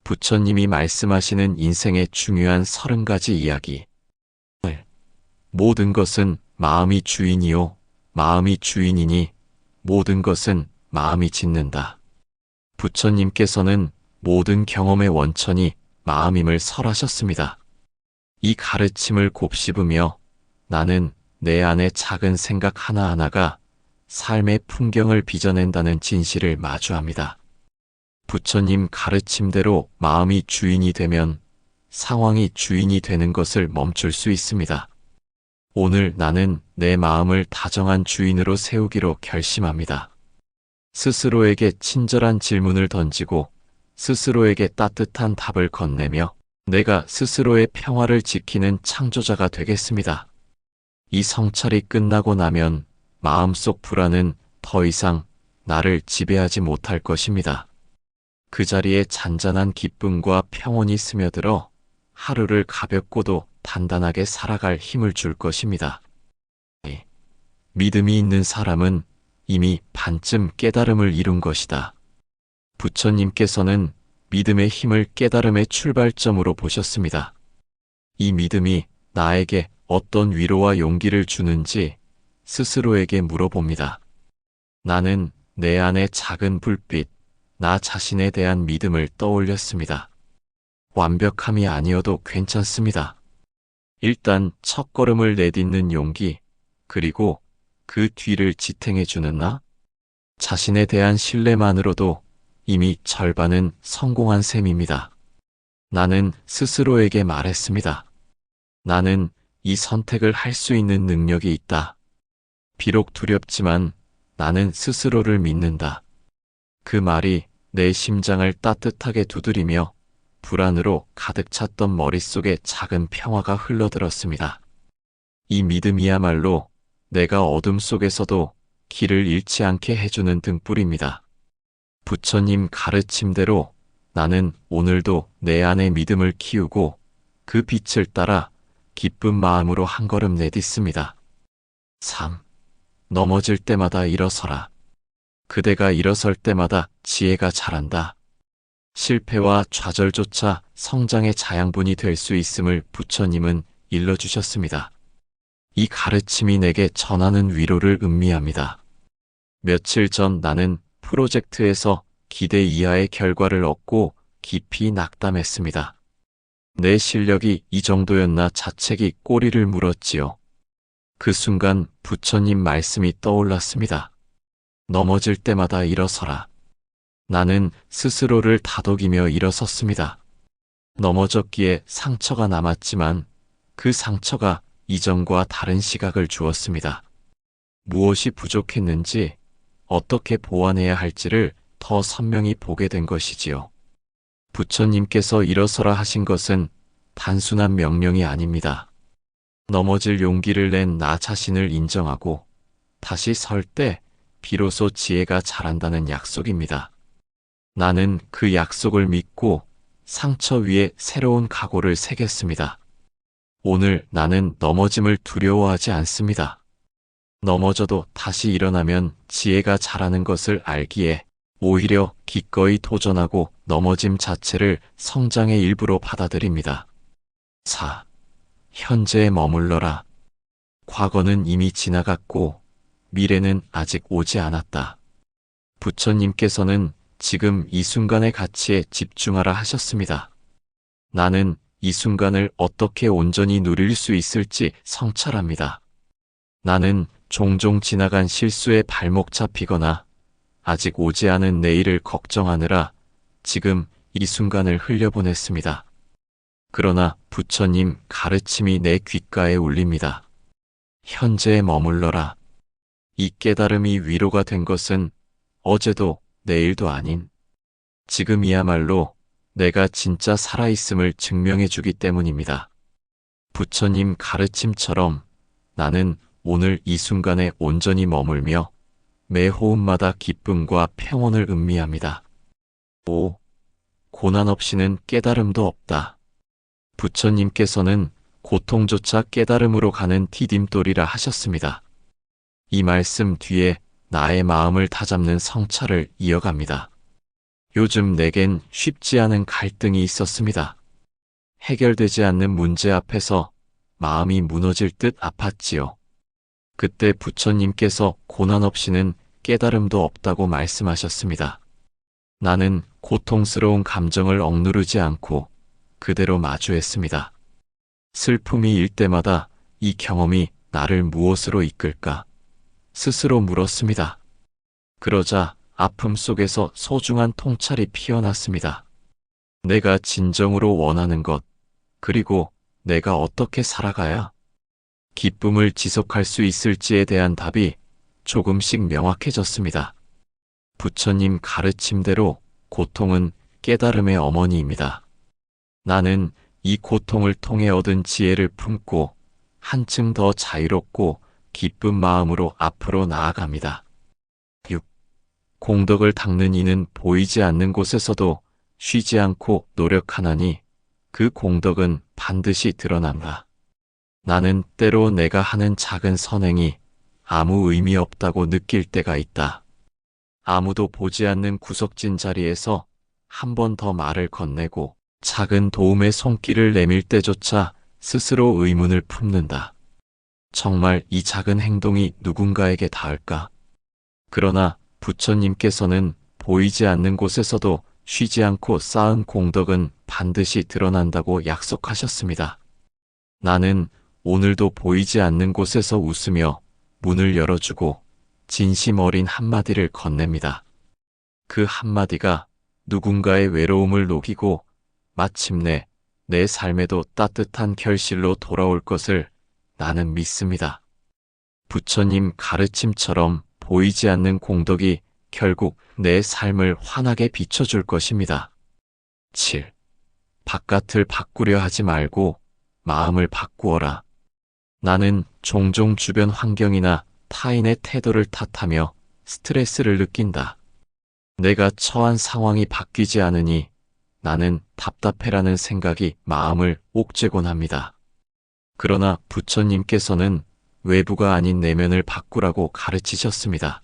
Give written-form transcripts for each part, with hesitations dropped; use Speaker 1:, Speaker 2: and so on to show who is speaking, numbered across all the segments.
Speaker 1: 부처님이 말씀하시는 인생의 중요한 30가지 이야기. 모든 것은 마음이 주인이요. 마음이 주인이니 모든 것은 마음이 짓는다. 부처님께서는 모든 경험의 원천이 마음임을 설하셨습니다. 이 가르침을 곱씹으며 나는 내 안의 작은 생각 하나하나가 삶의 풍경을 빚어낸다는 진실을 마주합니다. 부처님 가르침대로 마음이 주인이 되면 상황이 주인이 되는 것을 멈출 수 있습니다. 오늘 나는 내 마음을 다정한 주인으로 세우기로 결심합니다. 스스로에게 친절한 질문을 던지고 스스로에게 따뜻한 답을 건네며 내가 스스로의 평화를 지키는 창조자가 되겠습니다. 이 성찰이 끝나고 나면 마음속 불안은 더 이상 나를 지배하지 못할 것입니다. 그 자리에 잔잔한 기쁨과 평온이 스며들어 하루를 가볍고도 단단하게 살아갈 힘을 줄 것입니다. 믿음이 있는 사람은 이미 반쯤 깨달음을 이룬 것이다. 부처님께서는 믿음의 힘을 깨달음의 출발점으로 보셨습니다. 이 믿음이 나에게 어떤 위로와 용기를 주는지 스스로에게 물어봅니다. 나는 내 안의 작은 불빛, 나 자신에 대한 믿음을 떠올렸습니다. 완벽함이 아니어도 괜찮습니다. 일단 첫걸음을 내딛는 용기, 그리고 그 뒤를 지탱해주는 나? 자신에 대한 신뢰만으로도 이미 절반은 성공한 셈입니다. 나는 스스로에게 말했습니다. 나는 이 선택을 할 수 있는 능력이 있다. 비록 두렵지만 나는 스스로를 믿는다. 그 말이 내 심장을 따뜻하게 두드리며 불안으로 가득 찼던 머릿속에 작은 평화가 흘러들었습니다. 이 믿음이야말로 내가 어둠 속에서도 길을 잃지 않게 해주는 등불입니다. 부처님 가르침대로 나는 오늘도 내 안의 믿음을 키우고 그 빛을 따라 기쁜 마음으로 한 걸음 내딛습니다. 3. 넘어질 때마다 일어서라. 그대가 일어설 때마다 지혜가 자란다. 실패와 좌절조차 성장의 자양분이 될 수 있음을 부처님은 일러주셨습니다. 이 가르침이 내게 전하는 위로를 음미합니다. 며칠 전 나는 프로젝트에서 기대 이하의 결과를 얻고 깊이 낙담했습니다. 내 실력이 이 정도였나 자책이 꼬리를 물었지요. 그 순간 부처님 말씀이 떠올랐습니다. 넘어질 때마다 일어서라. 나는 스스로를 다독이며 일어섰습니다. 넘어졌기에 상처가 남았지만 그 상처가 이전과 다른 시각을 주었습니다. 무엇이 부족했는지, 어떻게 보완해야 할지를 더 선명히 보게 된 것이지요. 부처님께서 일어서라 하신 것은 단순한 명령이 아닙니다. 넘어질 용기를 낸 나 자신을 인정하고 다시 설 때 비로소 지혜가 자란다는 약속입니다. 나는 그 약속을 믿고 상처 위에 새로운 각오를 새겼습니다. 오늘 나는 넘어짐을 두려워하지 않습니다. 넘어져도 다시 일어나면 지혜가 자라는 것을 알기에 오히려 기꺼이 도전하고 넘어짐 자체를 성장의 일부로 받아들입니다. 4. 현재에 머물러라. 과거는 이미 지나갔고 미래는 아직 오지 않았다. 부처님께서는 지금 이 순간의 가치에 집중하라 하셨습니다. 나는 이 순간을 어떻게 온전히 누릴 수 있을지 성찰합니다. 나는 종종 지나간 실수에 발목 잡히거나 아직 오지 않은 내일을 걱정하느라 지금 이 순간을 흘려보냈습니다. 그러나 부처님 가르침이 내 귓가에 울립니다. 현재에 머물러라. 이 깨달음이 위로가 된 것은 어제도 내일도 아닌 지금이야말로 내가 진짜 살아있음을 증명해주기 때문입니다. 부처님 가르침처럼 나는 오늘 이 순간에 온전히 머물며 매 호흡마다 기쁨과 평온을 음미합니다. 5. 고난 없이는 깨달음도 없다. 부처님께서는 고통조차 깨달음으로 가는 디딤돌이라 하셨습니다. 이 말씀 뒤에 나의 마음을 다잡는 성찰을 이어갑니다. 요즘 내겐 쉽지 않은 갈등이 있었습니다. 해결되지 않는 문제 앞에서 마음이 무너질 듯 아팠지요. 그때 부처님께서 고난 없이는 깨달음도 없다고 말씀하셨습니다. 나는 고통스러운 감정을 억누르지 않고 그대로 마주했습니다. 슬픔이 일 때마다 이 경험이 나를 무엇으로 이끌까? 스스로 물었습니다. 그러자 아픔 속에서 소중한 통찰이 피어났습니다. 내가 진정으로 원하는 것, 그리고 내가 어떻게 살아가야 기쁨을 지속할 수 있을지에 대한 답이 조금씩 명확해졌습니다. 부처님 가르침대로 고통은 깨달음의 어머니입니다. 나는 이 고통을 통해 얻은 지혜를 품고 한층 더 자유롭고 기쁜 마음으로 앞으로 나아갑니다. 6. 공덕을 닦는 이는 보이지 않는 곳에서도 쉬지 않고 노력하나니 그 공덕은 반드시 드러난다. 나는 때로 내가 하는 작은 선행이 아무 의미 없다고 느낄 때가 있다. 아무도 보지 않는 구석진 자리에서 한 번 더 말을 건네고 작은 도움의 손길을 내밀 때조차 스스로 의문을 품는다. 정말 이 작은 행동이 누군가에게 닿을까? 그러나 부처님께서는 보이지 않는 곳에서도 쉬지 않고 쌓은 공덕은 반드시 드러난다고 약속하셨습니다. 나는 오늘도 보이지 않는 곳에서 웃으며 문을 열어주고 진심 어린 한마디를 건넵니다. 그 한마디가 누군가의 외로움을 녹이고 마침내 내 삶에도 따뜻한 결실로 돌아올 것을 나는 믿습니다. 부처님 가르침처럼 보이지 않는 공덕이 결국 내 삶을 환하게 비춰줄 것입니다. 7. 바깥을 바꾸려 하지 말고 마음을 바꾸어라. 나는 종종 주변 환경이나 타인의 태도를 탓하며 스트레스를 느낀다. 내가 처한 상황이 바뀌지 않으니 나는 답답해라는 생각이 마음을 옥죄곤 합니다. 그러나 부처님께서는 외부가 아닌 내면을 바꾸라고 가르치셨습니다.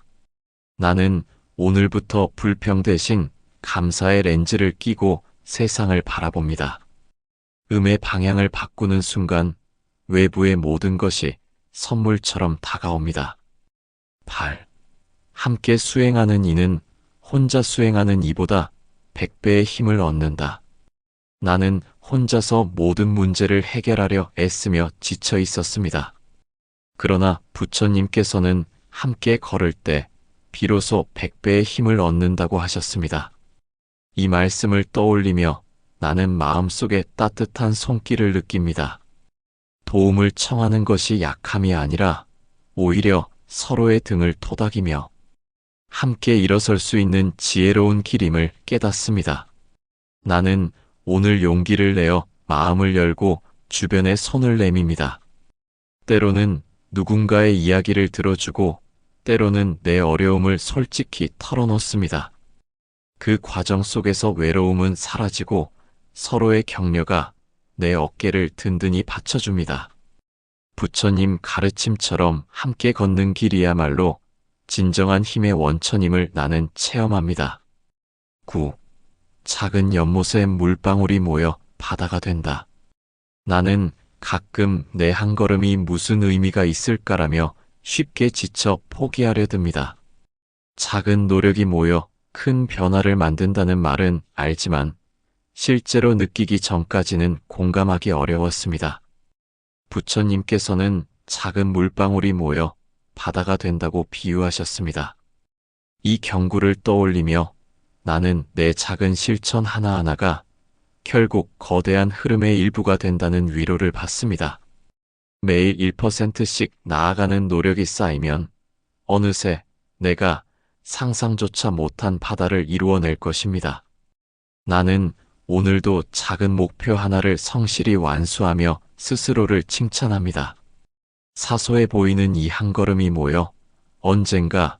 Speaker 1: 나는 오늘부터 불평 대신 감사의 렌즈를 끼고 세상을 바라봅니다. 음의 방향을 바꾸는 순간 외부의 모든 것이 선물처럼 다가옵니다. 8. 함께 수행하는 이는 혼자 수행하는 이보다 100배의 힘을 얻는다. 나는 혼자서 모든 문제를 해결하려 애쓰며 지쳐 있었습니다. 그러나 부처님께서는 함께 걸을 때 비로소 100배의 힘을 얻는다고 하셨습니다. 이 말씀을 떠올리며 나는 마음속에 따뜻한 손길을 느낍니다. 도움을 청하는 것이 약함이 아니라 오히려 서로의 등을 토닥이며 함께 일어설 수 있는 지혜로운 길임을 깨닫습니다. 나는 오늘 용기를 내어 마음을 열고 주변에 손을 내밉니다. 때로는 누군가의 이야기를 들어주고 때로는 내 어려움을 솔직히 털어놓습니다. 그 과정 속에서 외로움은 사라지고 서로의 격려가 내 어깨를 든든히 받쳐줍니다. 부처님 가르침처럼 함께 걷는 길이야말로 진정한 힘의 원천임을 나는 체험합니다. 9. 작은 연못에 물방울이 모여 바다가 된다. 나는 가끔 내 한 걸음이 무슨 의미가 있을까라며 쉽게 지쳐 포기하려 듭니다. 작은 노력이 모여 큰 변화를 만든다는 말은 알지만 실제로 느끼기 전까지는 공감하기 어려웠습니다. 부처님께서는 작은 물방울이 모여 바다가 된다고 비유하셨습니다. 이 경구를 떠올리며 나는 내 작은 실천 하나하나가 결국 거대한 흐름의 일부가 된다는 위로를 받습니다. 매일 1%씩 나아가는 노력이 쌓이면 어느새 내가 상상조차 못한 바다를 이루어낼 것입니다. 나는 오늘도 작은 목표 하나를 성실히 완수하며 스스로를 칭찬합니다. 사소해 보이는 이 한 걸음이 모여 언젠가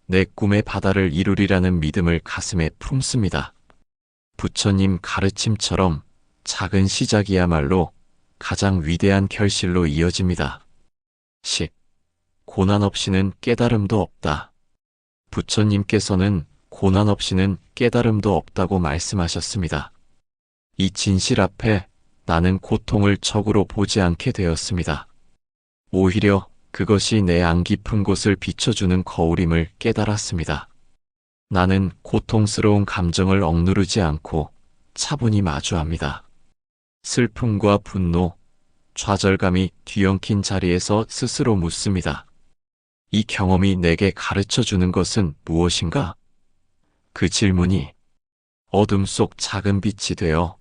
Speaker 1: 내 꿈의 바다를 이루리라는 믿음을 가슴에 품습니다. 부처님 가르침처럼 작은 시작이야말로 가장 위대한 결실로 이어집니다. 10. 고난 없이는 깨달음도 없다. 부처님께서는 고난 없이는 깨달음도 없다고 말씀하셨습니다. 이 진실 앞에 나는 고통을 적으로 보지 않게 되었습니다. 오히려 그것이 내 안 깊은 곳을 비춰주는 거울임을 깨달았습니다. 나는 고통스러운 감정을 억누르지 않고 차분히 마주합니다. 슬픔과 분노, 좌절감이 뒤엉킨 자리에서 스스로 묻습니다. 이 경험이 내게 가르쳐 주는 것은 무엇인가? 그 질문이 어둠 속 작은 빛이 되어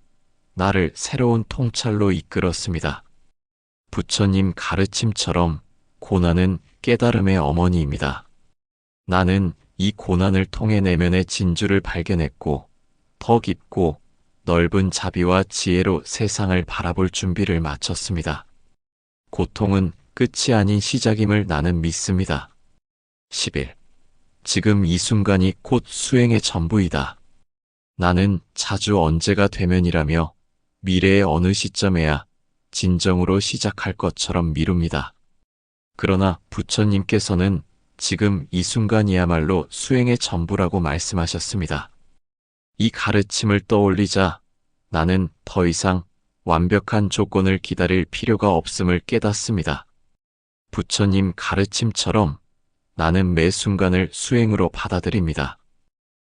Speaker 1: 나를 새로운 통찰로 이끌었습니다. 부처님 가르침처럼 고난은 깨달음의 어머니입니다. 나는 이 고난을 통해 내면의 진주를 발견했고 더 깊고 넓은 자비와 지혜로 세상을 바라볼 준비를 마쳤습니다. 고통은 끝이 아닌 시작임을 나는 믿습니다. 10일. 지금 이 순간이 곧 수행의 전부이다. 나는 자주 언제가 되면이라며 미래의 어느 시점에야 진정으로 시작할 것처럼 미룹니다. 그러나 부처님께서는 지금 이 순간이야말로 수행의 전부라고 말씀하셨습니다. 이 가르침을 떠올리자 나는 더 이상 완벽한 조건을 기다릴 필요가 없음을 깨닫습니다. 부처님 가르침처럼 나는 매 순간을 수행으로 받아들입니다.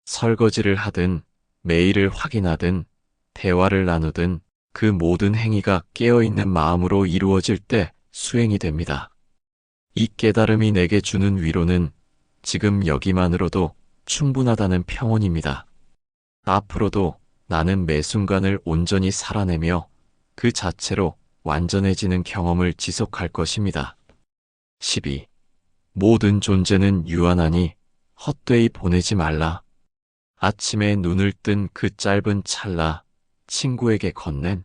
Speaker 1: 설거지를 하든 메일을 확인하든 대화를 나누든 그 모든 행위가 깨어있는 마음으로 이루어질 때 수행이 됩니다. 이 깨달음이 내게 주는 위로는 지금 여기만으로도 충분하다는 평온입니다. 앞으로도 나는 매 순간을 온전히 살아내며 그 자체로 완전해지는 경험을 지속할 것입니다. 12. 모든 존재는 유한하니 헛되이 보내지 말라. 아침에 눈을 뜬 그 짧은 찰나 친구에게 건넨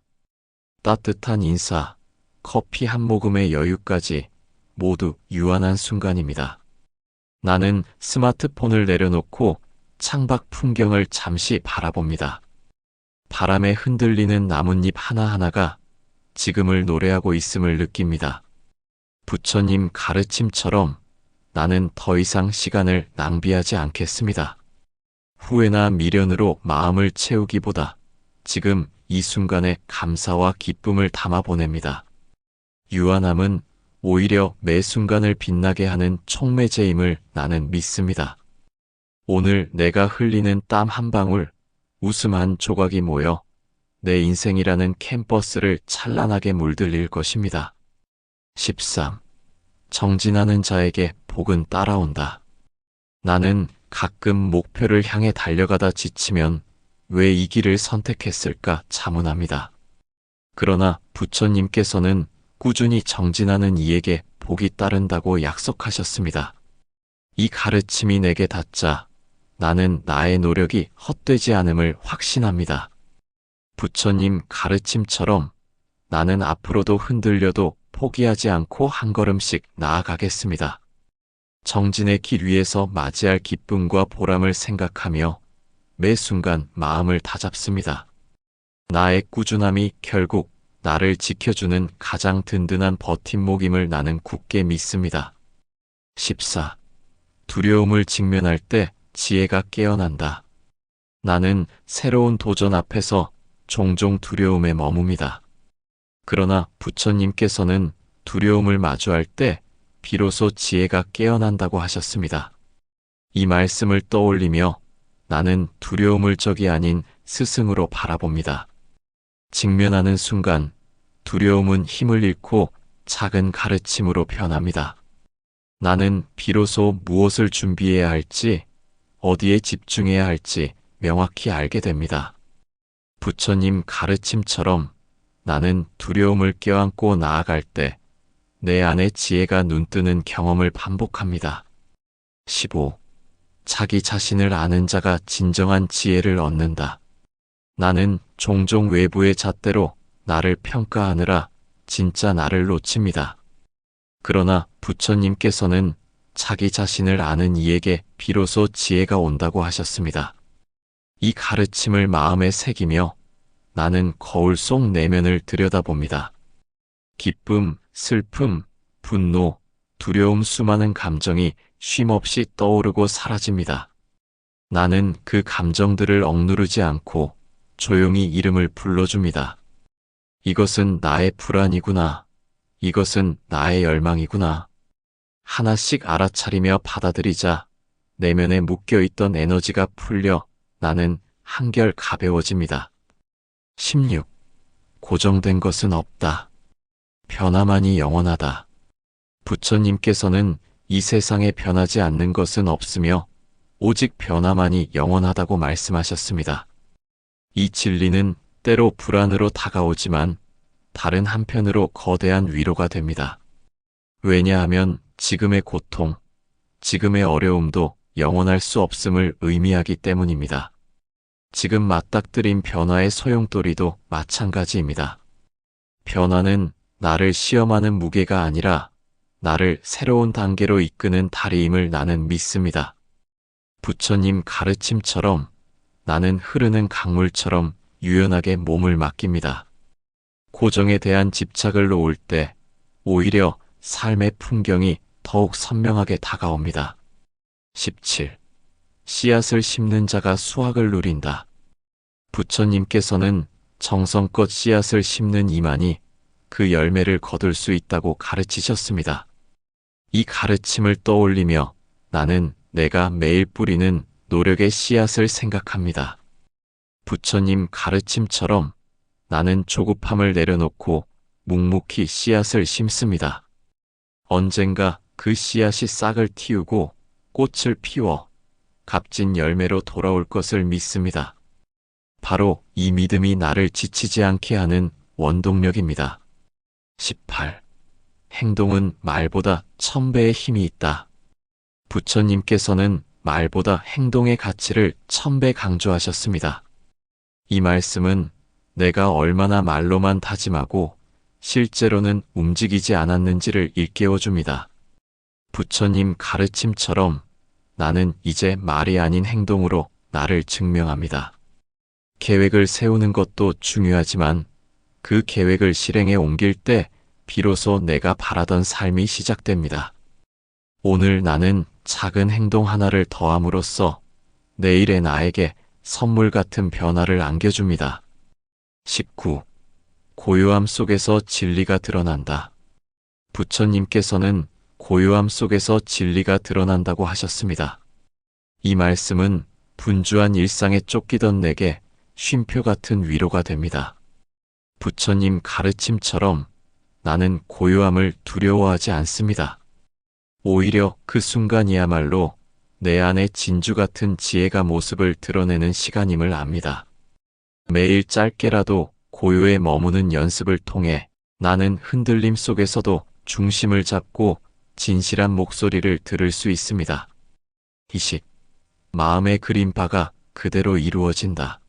Speaker 1: 따뜻한 인사, 커피 한 모금의 여유까지 모두 유한한 순간입니다. 나는 스마트폰을 내려놓고 창밖 풍경을 잠시 바라봅니다. 바람에 흔들리는 나뭇잎 하나하나가 지금을 노래하고 있음을 느낍니다. 부처님 가르침처럼 나는 더 이상 시간을 낭비하지 않겠습니다. 후회나 미련으로 마음을 채우기보다 지금 이 순간에 감사와 기쁨을 담아 보냅니다. 유한함은 오히려 매 순간을 빛나게 하는 촉매제임을 나는 믿습니다. 오늘 내가 흘리는 땀 한 방울, 웃음 한 조각이 모여 내 인생이라는 캔버스를 찬란하게 물들일 것입니다. 13. 정진하는 자에게 복은 따라온다. 나는 가끔 목표를 향해 달려가다 지치면 왜 이 길을 선택했을까 자문합니다. 그러나 부처님께서는 꾸준히 정진하는 이에게 복이 따른다고 약속하셨습니다. 이 가르침이 내게 닿자 나는 나의 노력이 헛되지 않음을 확신합니다. 부처님 가르침처럼 나는 앞으로도 흔들려도 포기하지 않고 한 걸음씩 나아가겠습니다. 정진의 길 위에서 맞이할 기쁨과 보람을 생각하며 매 순간 마음을 다잡습니다. 나의 꾸준함이 결국 나를 지켜주는 가장 든든한 버팀목임을 나는 굳게 믿습니다. 14. 두려움을 직면할 때 지혜가 깨어난다. 나는 새로운 도전 앞에서 종종 두려움에 머뭅니다. 그러나 부처님께서는 두려움을 마주할 때 비로소 지혜가 깨어난다고 하셨습니다. 이 말씀을 떠올리며 나는 두려움을 적이 아닌 스승으로 바라봅니다. 직면하는 순간 두려움은 힘을 잃고 작은 가르침으로 변합니다. 나는 비로소 무엇을 준비해야 할지, 어디에 집중해야 할지 명확히 알게 됩니다. 부처님 가르침처럼 나는 두려움을 껴안고 나아갈 때 내 안에 지혜가 눈뜨는 경험을 반복합니다. 15. 자기 자신을 아는 자가 진정한 지혜를 얻는다. 나는 종종 외부의 잣대로 나를 평가하느라 진짜 나를 놓칩니다. 그러나 부처님께서는 자기 자신을 아는 이에게 비로소 지혜가 온다고 하셨습니다. 이 가르침을 마음에 새기며 나는 거울 속 내면을 들여다봅니다. 기쁨, 슬픔, 분노, 두려움 수많은 감정이 쉼없이 떠오르고 사라집니다. 나는 그 감정들을 억누르지 않고 조용히 이름을 불러줍니다. 이것은 나의 불안이구나. 이것은 나의 열망이구나. 하나씩 알아차리며 받아들이자 내면에 묶여있던 에너지가 풀려 나는 한결 가벼워집니다. 16. 고정된 것은 없다. 변화만이 영원하다. 부처님께서는 이 세상에 변하지 않는 것은 없으며 오직 변화만이 영원하다고 말씀하셨습니다. 이 진리는 때로 불안으로 다가오지만 다른 한편으로 거대한 위로가 됩니다. 왜냐하면 지금의 고통, 지금의 어려움도 영원할 수 없음을 의미하기 때문입니다. 지금 맞닥뜨린 변화의 소용돌이도 마찬가지입니다. 변화는 나를 시험하는 무게가 아니라 나를 새로운 단계로 이끄는 다리임을 나는 믿습니다. 부처님 가르침처럼 나는 흐르는 강물처럼 유연하게 몸을 맡깁니다. 고정에 대한 집착을 놓을 때 오히려 삶의 풍경이 더욱 선명하게 다가옵니다. 17. 씨앗을 심는 자가 수확을 누린다. 부처님께서는 정성껏 씨앗을 심는 이만이 그 열매를 거둘 수 있다고 가르치셨습니다. 이 가르침을 떠올리며 나는 내가 매일 뿌리는 노력의 씨앗을 생각합니다. 부처님 가르침처럼 나는 조급함을 내려놓고 묵묵히 씨앗을 심습니다. 언젠가 그 씨앗이 싹을 틔우고 꽃을 피워 값진 열매로 돌아올 것을 믿습니다. 바로 이 믿음이 나를 지치지 않게 하는 원동력입니다. 18. 행동은 말보다 1000배의 힘이 있다. 부처님께서는 말보다 행동의 가치를 1000배 강조하셨습니다. 이 말씀은 내가 얼마나 말로만 다짐하고 실제로는 움직이지 않았는지를 일깨워줍니다. 부처님 가르침처럼 나는 이제 말이 아닌 행동으로 나를 증명합니다. 계획을 세우는 것도 중요하지만 그 계획을 실행에 옮길 때 비로소 내가 바라던 삶이 시작됩니다. 오늘 나는 작은 행동 하나를 더함으로써 내일의 나에게 선물 같은 변화를 안겨줍니다. 19. 고요함 속에서 진리가 드러난다. 부처님께서는 고요함 속에서 진리가 드러난다고 하셨습니다. 이 말씀은 분주한 일상에 쫓기던 내게 쉼표 같은 위로가 됩니다. 부처님 가르침처럼 나는 고요함을 두려워하지 않습니다. 오히려 그 순간이야말로 내 안에 진주 같은 지혜가 모습을 드러내는 시간임을 압니다. 매일 짧게라도 고요에 머무는 연습을 통해 나는 흔들림 속에서도 중심을 잡고 진실한 목소리를 들을 수 있습니다. 20. 마음에 그린 바가 그대로 이루어진다.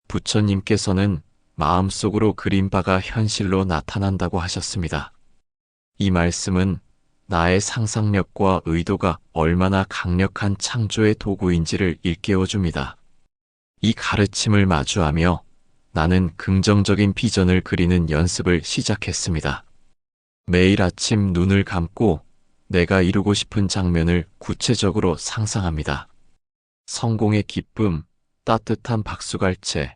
Speaker 1: 부처님께서는 마음속으로 그린 바가 현실로 나타난다고 하셨습니다. 이 말씀은 나의 상상력과 의도가 얼마나 강력한 창조의 도구인지를 일깨워줍니다. 이 가르침을 마주하며 나는 긍정적인 비전을 그리는 연습을 시작했습니다. 매일 아침 눈을 감고 내가 이루고 싶은 장면을 구체적으로 상상합니다. 성공의 기쁨, 따뜻한 박수갈채,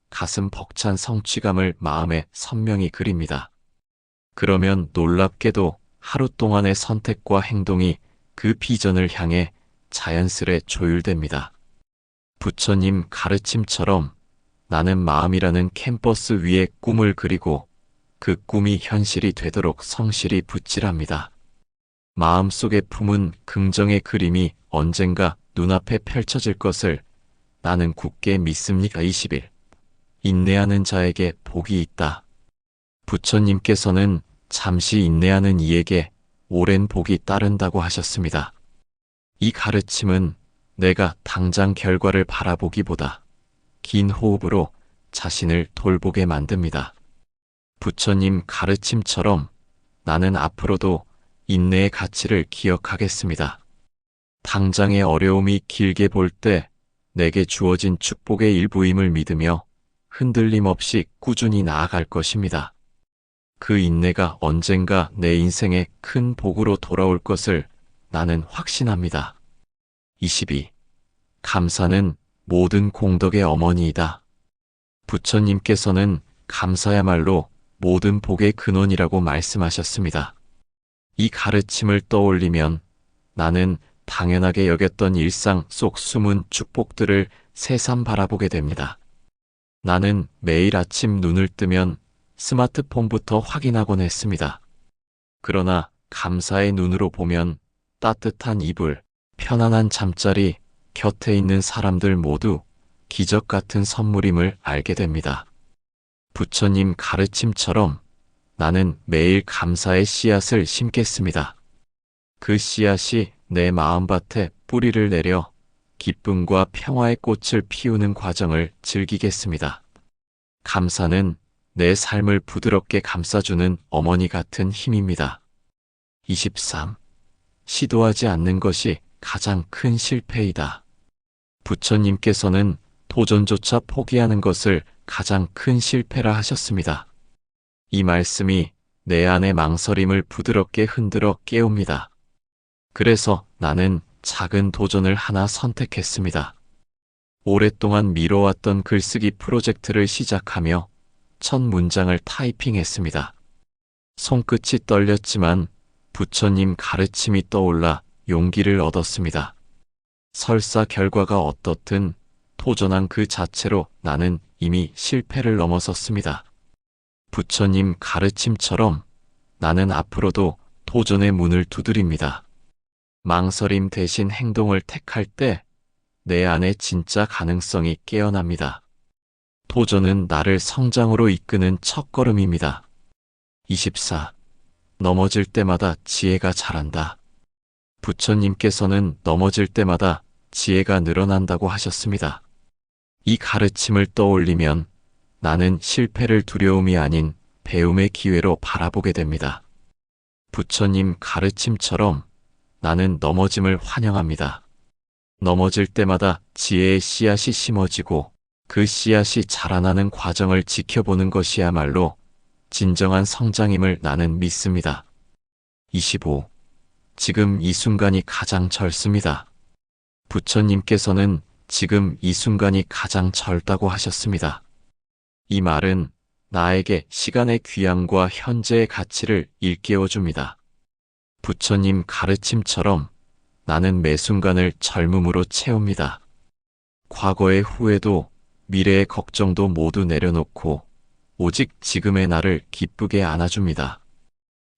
Speaker 1: 가슴 벅찬 성취감을 마음에 선명히 그립니다. 그러면 놀랍게도 하루 동안의 선택과 행동이 그 비전을 향해 자연스레 조율됩니다. 부처님 가르침처럼 나는 마음이라는 캔버스 위에 꿈을 그리고 그 꿈이 현실이 되도록 성실히 붓질합니다. 마음속에 품은 긍정의 그림이 언젠가 눈앞에 펼쳐질 것을 나는 굳게 믿습니다. 21. 인내하는 자에게 복이 있다. 부처님께서는 잠시 인내하는 이에게 오랜 복이 따른다고 하셨습니다. 이 가르침은 내가 당장 결과를 바라보기보다 긴 호흡으로 자신을 돌보게 만듭니다. 부처님 가르침처럼 나는 앞으로도 인내의 가치를 기억하겠습니다. 당장의 어려움이 길게 볼 때 내게 주어진 축복의 일부임을 믿으며 흔들림 없이 꾸준히 나아갈 것입니다. 그 인내가 언젠가 내 인생의 큰 복으로 돌아올 것을 나는 확신합니다. 22. 감사는 모든 공덕의 어머니이다. 부처님께서는 감사야말로 모든 복의 근원이라고 말씀하셨습니다. 이 가르침을 떠올리면 나는 당연하게 여겼던 일상 속 숨은 축복들을 새삼 바라보게 됩니다. 나는 매일 아침 눈을 뜨면 스마트폰부터 확인하곤 했습니다. 그러나 감사의 눈으로 보면 따뜻한 이불, 편안한 잠자리, 곁에 있는 사람들 모두 기적 같은 선물임을 알게 됩니다. 부처님 가르침처럼 나는 매일 감사의 씨앗을 심겠습니다. 그 씨앗이 내 마음밭에 뿌리를 내려 기쁨과 평화의 꽃을 피우는 과정을 즐기겠습니다. 감사는 내 삶을 부드럽게 감싸주는 어머니 같은 힘입니다. 23. 시도하지 않는 것이 가장 큰 실패이다. 부처님께서는 도전조차 포기하는 것을 가장 큰 실패라 하셨습니다. 이 말씀이 내 안의 망설임을 부드럽게 흔들어 깨웁니다. 그래서 나는 작은 도전을 하나 선택했습니다. 오랫동안 미뤄왔던 글쓰기 프로젝트를 시작하며 첫 문장을 타이핑했습니다. 손끝이 떨렸지만 부처님 가르침이 떠올라 용기를 얻었습니다. 설사 결과가 어떻든 도전한 그 자체로 나는 이미 실패를 넘어섰습니다. 부처님 가르침처럼 나는 앞으로도 도전의 문을 두드립니다. 망설임 대신 행동을 택할 때 내 안에 진짜 가능성이 깨어납니다. 도전은 나를 성장으로 이끄는 첫걸음입니다. 24. 넘어질 때마다 지혜가 자란다. 부처님께서는 넘어질 때마다 지혜가 늘어난다고 하셨습니다. 이 가르침을 떠올리면 나는 실패를 두려움이 아닌 배움의 기회로 바라보게 됩니다. 부처님 가르침처럼 나는 넘어짐을 환영합니다. 넘어질 때마다 지혜의 씨앗이 심어지고 그 씨앗이 자라나는 과정을 지켜보는 것이야말로 진정한 성장임을 나는 믿습니다. 25. 지금 이 순간이 가장 절습니다. 부처님께서는 지금 이 순간이 가장 절다고 하셨습니다. 이 말은 나에게 시간의 귀함과 현재의 가치를 일깨워줍니다. 부처님 가르침처럼 나는 매 순간을 젊음으로 채웁니다. 과거의 후회도 미래의 걱정도 모두 내려놓고 오직 지금의 나를 기쁘게 안아줍니다.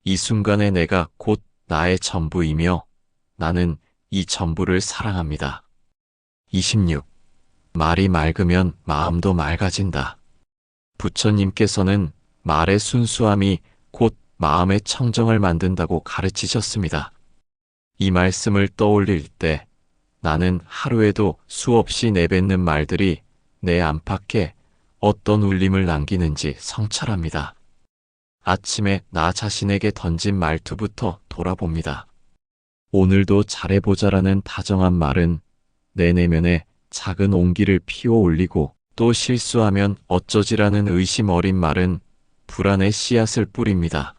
Speaker 1: 이 순간의 내가 곧 나의 전부이며 나는 이 전부를 사랑합니다. 26. 말이 맑으면 마음도 맑아진다. 부처님께서는 말의 순수함이 곧 마음의 청정을 만든다고 가르치셨습니다. 이 말씀을 떠올릴 때 나는 하루에도 수없이 내뱉는 말들이 내 안팎에 어떤 울림을 남기는지 성찰합니다. 아침에 나 자신에게 던진 말투부터 돌아봅니다. 오늘도 잘해보자라는 다정한 말은 내 내면에 작은 온기를 피워 올리고 또 실수하면 어쩌지라는 의심 어린 말은 불안의 씨앗을 뿌립니다.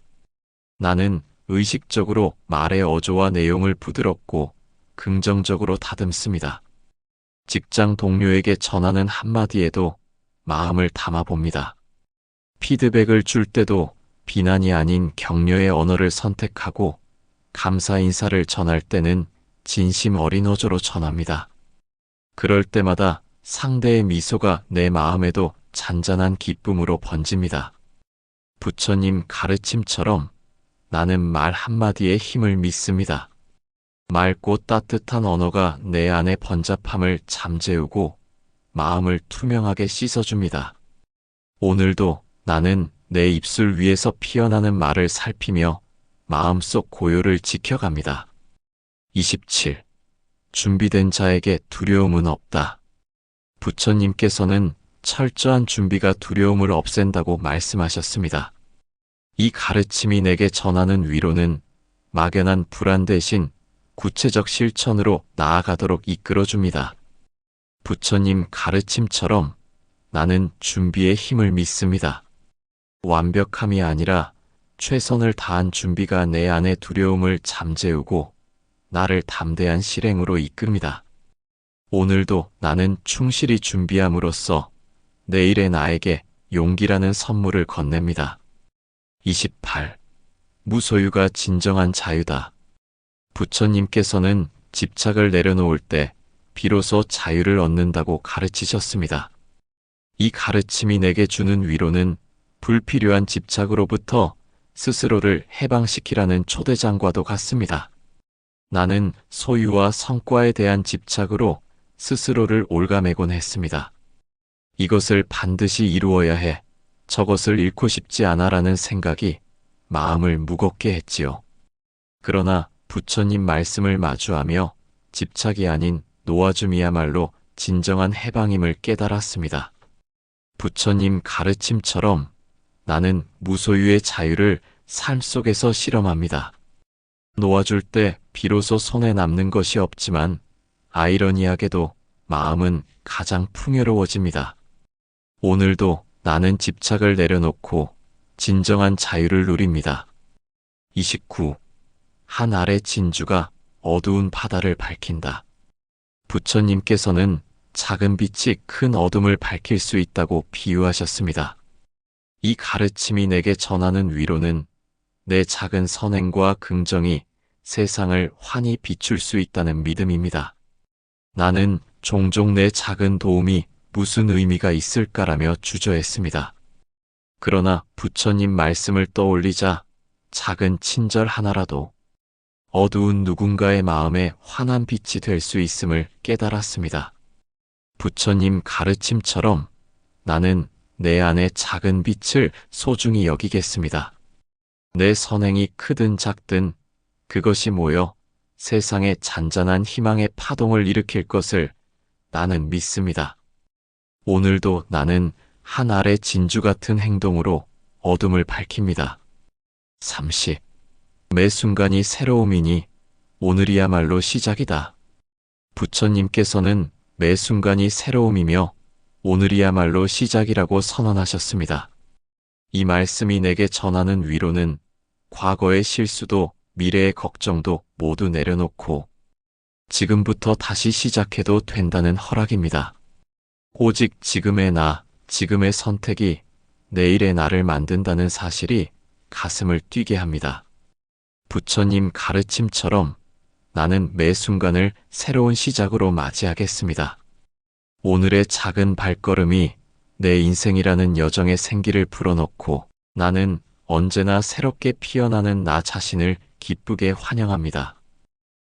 Speaker 1: 나는 의식적으로 말의 어조와 내용을 부드럽고 긍정적으로 다듬습니다. 직장 동료에게 전하는 한마디에도 마음을 담아봅니다. 피드백을 줄 때도 비난이 아닌 격려의 언어를 선택하고 감사 인사를 전할 때는 진심 어린 어조로 전합니다. 그럴 때마다 상대의 미소가 내 마음에도 잔잔한 기쁨으로 번집니다. 부처님 가르침처럼 나는 말 한마디에 힘을 믿습니다. 맑고 따뜻한 언어가 내 안의 번잡함을 잠재우고 마음을 투명하게 씻어줍니다. 오늘도 나는 내 입술 위에서 피어나는 말을 살피며 마음속 고요를 지켜갑니다. 27. 준비된 자에게 두려움은 없다. 부처님께서는 철저한 준비가 두려움을 없앤다고 말씀하셨습니다. 이 가르침이 내게 전하는 위로는 막연한 불안 대신 구체적 실천으로 나아가도록 이끌어줍니다. 부처님 가르침처럼 나는 준비의 힘을 믿습니다. 완벽함이 아니라 최선을 다한 준비가 내 안의 두려움을 잠재우고 나를 담대한 실행으로 이끕니다. 오늘도 나는 충실히 준비함으로써 내일의 나에게 용기라는 선물을 건넵니다. 28. 무소유가 진정한 자유다. 부처님께서는 집착을 내려놓을 때 비로소 자유를 얻는다고 가르치셨습니다. 이 가르침이 내게 주는 위로는 불필요한 집착으로부터 스스로를 해방시키라는 초대장과도 같습니다. 나는 소유와 성과에 대한 집착으로 스스로를 옭아매곤 했습니다. 이것을 반드시 이루어야 해, 저것을 잃고 싶지 않아라는 생각이 마음을 무겁게 했지요. 그러나 부처님 말씀을 마주하며 집착이 아닌 놓아줌이야말로 진정한 해방임을 깨달았습니다. 부처님 가르침처럼 나는 무소유의 자유를 삶 속에서 실험합니다. 놓아줄 때 비로소 손에 남는 것이 없지만 아이러니하게도 마음은 가장 풍요로워집니다. 오늘도 나는 집착을 내려놓고 진정한 자유를 누립니다. 29. 한 알의 진주가 어두운 바다를 밝힌다. 부처님께서는 작은 빛이 큰 어둠을 밝힐 수 있다고 비유하셨습니다. 이 가르침이 내게 전하는 위로는 내 작은 선행과 긍정이 세상을 환히 비출 수 있다는 믿음입니다. 나는 종종 내 작은 도움이 무슨 의미가 있을까라며 주저했습니다. 그러나 부처님 말씀을 떠올리자 작은 친절 하나라도 어두운 누군가의 마음에 환한 빛이 될 수 있음을 깨달았습니다. 부처님 가르침처럼 나는 내 안의 작은 빛을 소중히 여기겠습니다. 내 선행이 크든 작든 그것이 모여 세상에 잔잔한 희망의 파동을 일으킬 것을 나는 믿습니다. 오늘도 나는 한 알의 진주 같은 행동으로 어둠을 밝힙니다. 30. 매 순간이 새로움이니 오늘이야말로 시작이다. 부처님께서는 매 순간이 새로움이며 오늘이야말로 시작이라고 선언하셨습니다. 이 말씀이 내게 전하는 위로는 과거의 실수도 미래의 걱정도 모두 내려놓고 지금부터 다시 시작해도 된다는 허락입니다. 오직 지금의 나, 지금의 선택이 내일의 나를 만든다는 사실이 가슴을 뛰게 합니다. 부처님 가르침처럼 나는 매 순간을 새로운 시작으로 맞이하겠습니다. 오늘의 작은 발걸음이 내 인생이라는 여정의 생기를 불어넣고 나는 언제나 새롭게 피어나는 나 자신을 기쁘게 환영합니다.